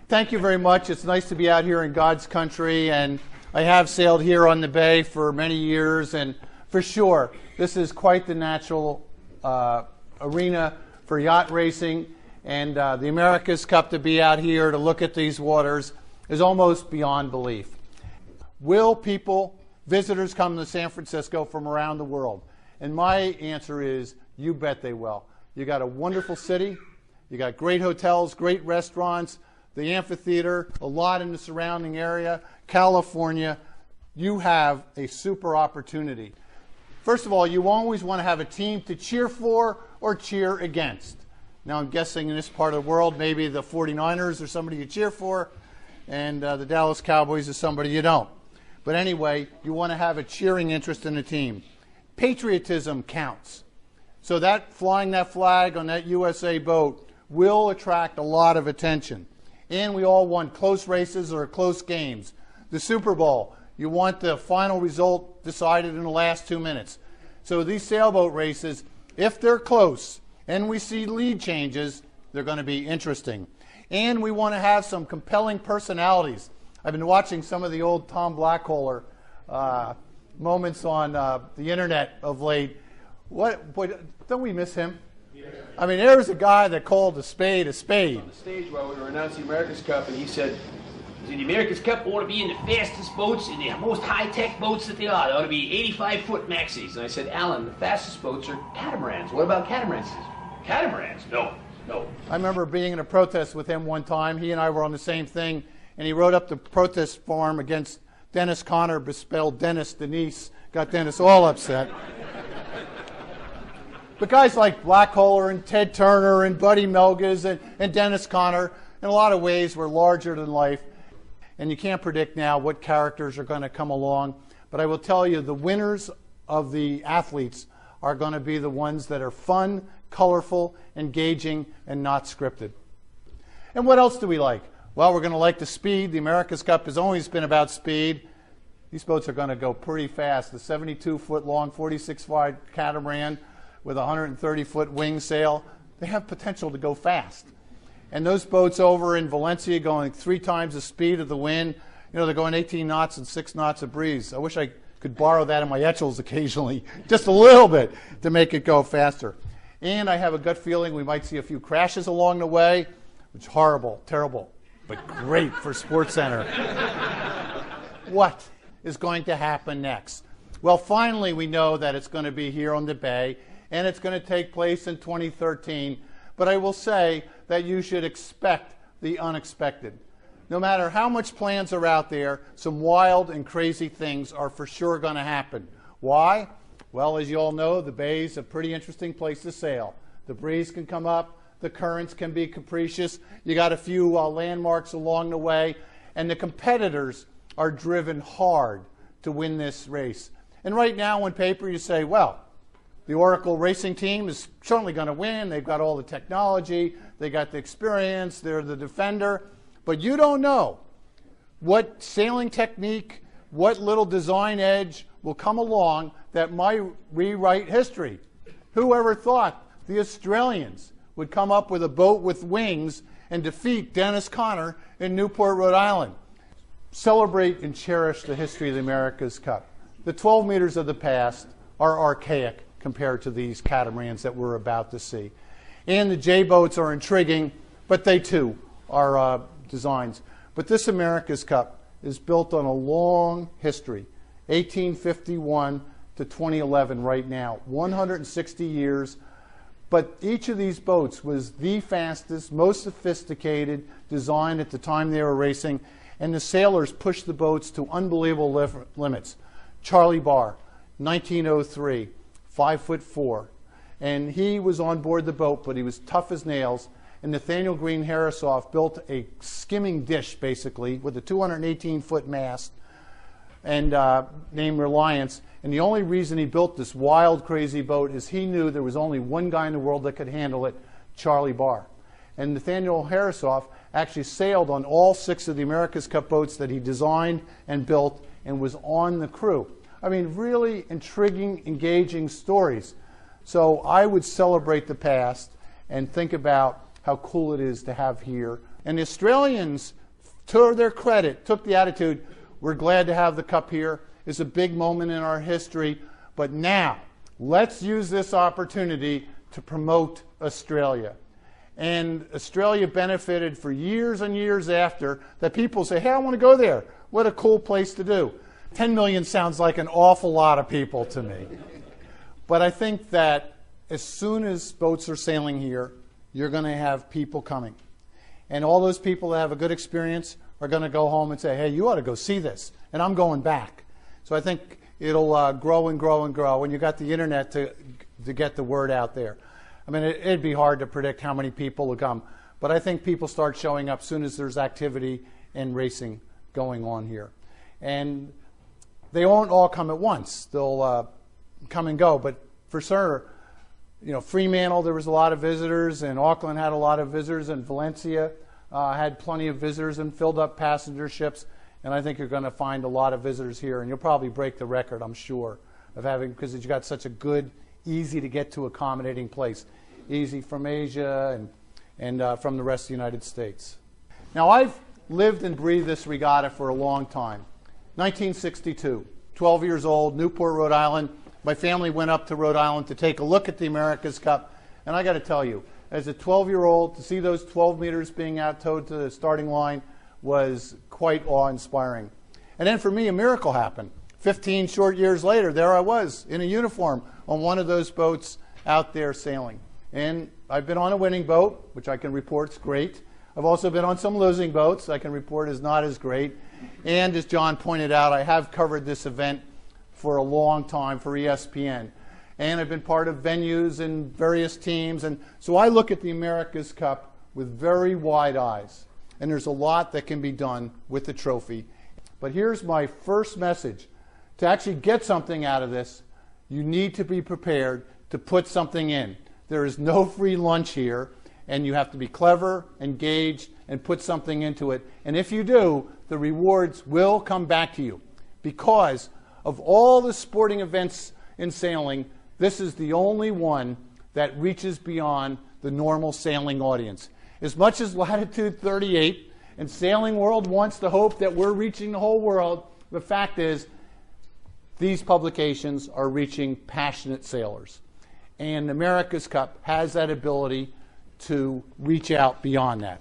Thank you very much. It's nice to be out here in God's country, and I have sailed here on the bay for many years, and for sure, this is quite the natural arena for yacht racing, and the America's Cup to be out here to look at these waters is almost beyond belief. Will visitors come to San Francisco from around the world? And my answer is, you bet they will. You got a wonderful city, you got great hotels, great restaurants, the amphitheater, a lot in the surrounding area, California. You have a super opportunity. First of all, you always want to have a team to cheer for or cheer against. Now I'm guessing in this part of the world, maybe the 49ers are somebody you cheer for, and the Dallas Cowboys is somebody you don't. But anyway, you want to have a cheering interest in the team. Patriotism counts. So that flying that flag on that USA boat will attract a lot of attention. And we all want close races or close games. The Super Bowl, you want the final result decided in the last 2 minutes. So these sailboat races, if they're close and we see lead changes, they're going to be interesting. And we want to have some compelling personalities. I've been watching some of the old Tom Blackhauler moments on the internet of late. Boy, don't we miss him? Yeah. I mean, there was a guy that called a spade a spade. On the stage while we were announcing the America's Cup, and he said, in the America's Cup ought to be in the fastest boats, in the most high-tech boats that they are. They ought to be 85-foot maxis. And I said, Alan, the fastest boats are catamarans. What about catamarans? Catamarans? No. I remember being in a protest with him one time. He and I were on the same thing, and he wrote up the protest form against Dennis Conner, bespelled Dennis, got Dennis all upset. But guys like Blackhauler and Ted Turner and Buddy Melges and Dennis Conner, in a lot of ways, were larger than life. And you can't predict now what characters are going to come along. But I will tell you, the winners of the athletes are going to be the ones that are fun, colorful, engaging, and not scripted. And what else do we like? Well, we're going to like the speed. The America's Cup has always been about speed. These boats are going to go pretty fast. The 72-foot long, 46-foot catamaran with a 130-foot wing sail, they have potential to go fast. And those boats over in Valencia going 3 times the speed of the wind, they're going 18 knots and 6 knots of breeze. I wish I could borrow that in my Etchels occasionally, just a little bit, to make it go faster. And I have a gut feeling we might see a few crashes along the way, which is horrible, terrible, but great for SportsCenter. What is going to happen next? Well, finally we know that it's going to be here on the bay, and it's going to take place in 2013. But I will say that you should expect the unexpected. No matter how much plans are out there, some wild and crazy things are for sure going to happen. Why? Well, as you all know, the bay is a pretty interesting place to sail. The breeze can come up, the currents can be capricious, you got a few landmarks along the way, and the competitors are driven hard to win this race. And right now on paper you say, well, the Oracle racing team is certainly going to win. They've got all the technology. They got the experience. They're the defender. But you don't know what sailing technique, what little design edge will come along that might rewrite history. Whoever thought the Australians would come up with a boat with wings and defeat Dennis Conner in Newport, Rhode Island? Celebrate and cherish the history of the America's Cup. The 12 meters of the past are archaic compared to these catamarans that we're about to see. And the J-boats are intriguing, but they too are designs. But this America's Cup is built on a long history, 1851 to 2011 right now, 160 years. But each of these boats was the fastest, most sophisticated design at the time they were racing, and the sailors pushed the boats to unbelievable limits. Charlie Barr, 1903. 5'4", and he was on board the boat, but he was tough as nails. And Nathaniel Green Harrisoff built a skimming dish, basically, with a 218-foot mast, and named Reliance. And the only reason he built this wild, crazy boat is he knew there was only one guy in the world that could handle it, Charlie Barr. And Nathaniel Harrisoff actually sailed on all 6 of the America's Cup boats that he designed and built, and was on the crew. I mean, really intriguing, engaging stories. So I would celebrate the past and think about how cool it is to have here. And the Australians, to their credit, took the attitude, we're glad to have the Cup here. It's a big moment in our history. But now, let's use this opportunity to promote Australia. And Australia benefited for years and years after that people say, hey, I want to go there. What a cool place to do. 10 million sounds like an awful lot of people to me. But I think that as soon as boats are sailing here, you're going to have people coming. And all those people that have a good experience are going to go home and say, hey, you ought to go see this. And I'm going back. So I think it'll grow and grow and grow. And you got the internet to get the word out there. I mean, it'd be hard to predict how many people will come. But I think people start showing up as soon as there's activity and racing going on here. And they won't all come at once. They'll come and go. But for sure, you know, Fremantle, there was a lot of visitors, and Auckland had a lot of visitors, and Valencia had plenty of visitors and filled up passenger ships. And I think you're going to find a lot of visitors here, and you'll probably break the record, I'm sure, of having, because you've got such a good, easy to get to accommodating place. Easy from Asia and from the rest of the United States. Now, I've lived and breathed this regatta for a long time. 1962, 12 years old, Newport, Rhode Island. My family went up to Rhode Island to take a look at the America's Cup. And I got to tell you, as a 12-year-old, to see those 12 meters being out-towed to the starting line was quite awe-inspiring. And then for me, a miracle happened. 15 short years later, there I was in a uniform on one of those boats out there sailing. And I've been on a winning boat, which I can report is great. I've also been on some losing boats I can report is not as great. And as John pointed out, I have covered this event for a long time for ESPN. And I've been part of venues and various teams. And so I look at the America's Cup with very wide eyes. And there's a lot that can be done with the trophy. But here's my first message. To actually get something out of this, you need to be prepared to put something in. There is no free lunch here, and you have to be clever, engaged, and put something into it. And if you do, the rewards will come back to you. Because of all the sporting events in sailing, this is the only one that reaches beyond the normal sailing audience. As much as Latitude 38 and Sailing World wants to hope that we're reaching the whole world, the fact is these publications are reaching passionate sailors. And America's Cup has that ability to reach out beyond that.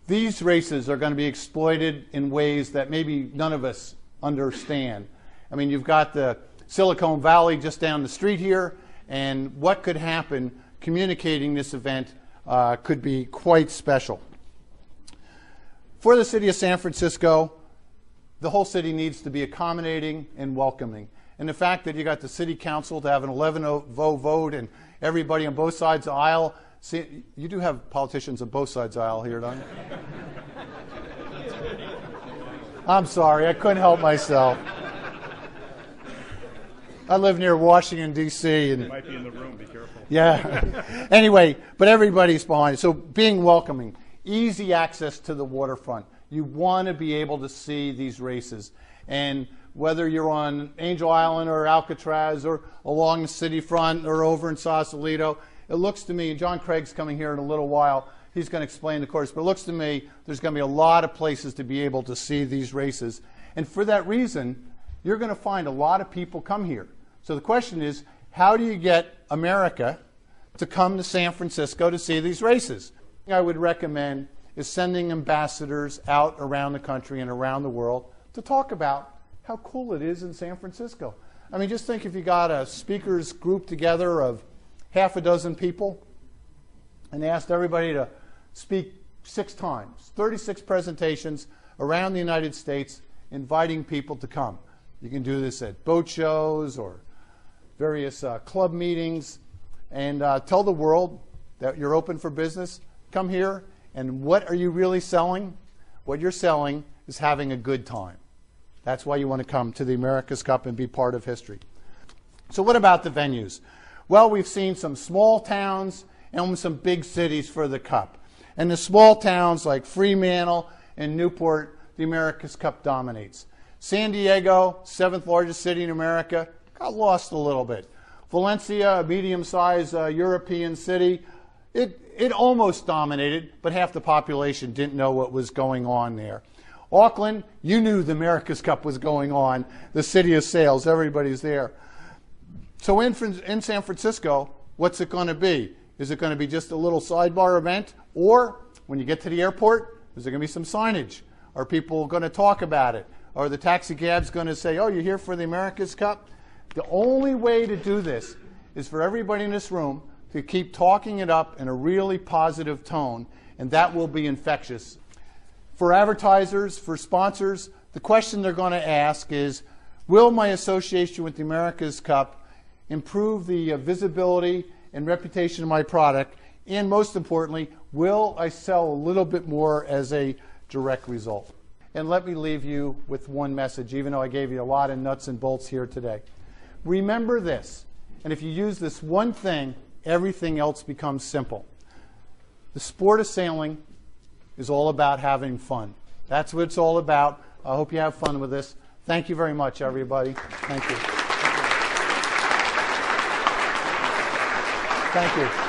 These races are going to be exploited in ways that maybe none of us understand. I mean, you've got the Silicon Valley just down the street here, and what could happen communicating this event could be quite special. For the city of San Francisco, the whole city needs to be accommodating and welcoming. And the fact that you got the city council to have an 11-0 vote and everybody on both sides of the aisle. See, you do have politicians on both sides of the aisle here, don't you? I'm sorry, I couldn't help myself. I live near Washington, D.C. and You might be in the room, be careful. Yeah. Anyway, but everybody's behind it. So being welcoming, easy access to the waterfront. You want to be able to see these races. And whether you're on Angel Island or Alcatraz or along the city front or over in Sausalito, it looks to me, and John Craig's coming here in a little while, he's going to explain the course, but it looks to me there's going to be a lot of places to be able to see these races. And for that reason, you're going to find a lot of people come here. So the question is, how do you get America to come to San Francisco to see these races? I would recommend is sending ambassadors out around the country and around the world to talk about how cool it is in San Francisco. I mean, just think if you got a speakers group together of half a dozen people and asked everybody to speak 6 times, 36 presentations around the United States, inviting people to come. You can do this at boat shows or various club meetings, and tell the world that you're open for business. Come here, and what are you really selling? What you're selling is having a good time. That's why you want to come to the America's Cup and be part of history. So what about the venues? Well, we've seen some small towns and some big cities for the Cup. And the small towns like Fremantle and Newport, the America's Cup dominates. San Diego, 7th largest city in America, got lost a little bit. Valencia, a medium-sized European city, it it almost dominated, but half the population didn't know what was going on there. Auckland, you knew the America's Cup was going on, the city of sales, everybody's there. So in San Francisco, what's it going to be? Is it going to be just a little sidebar event? Or when you get to the airport, is there going to be some signage? Are people going to talk about it? Are the taxi cabs going to say, oh, you're here for the America's Cup? The only way to do this is for everybody in this room to keep talking it up in a really positive tone, and that will be infectious. For advertisers, for sponsors, the question they're going to ask is, will my association with the America's Cup improve the visibility and reputation of my product? And most importantly, will I sell a little bit more as a direct result? And let me leave you with one message, even though I gave you a lot of nuts and bolts here today. Remember this, and if you use this one thing, everything else becomes simple. The sport of sailing is all about having fun. That's what it's all about. I hope you have fun with this. Thank you very much, everybody. Thank you. Thank you.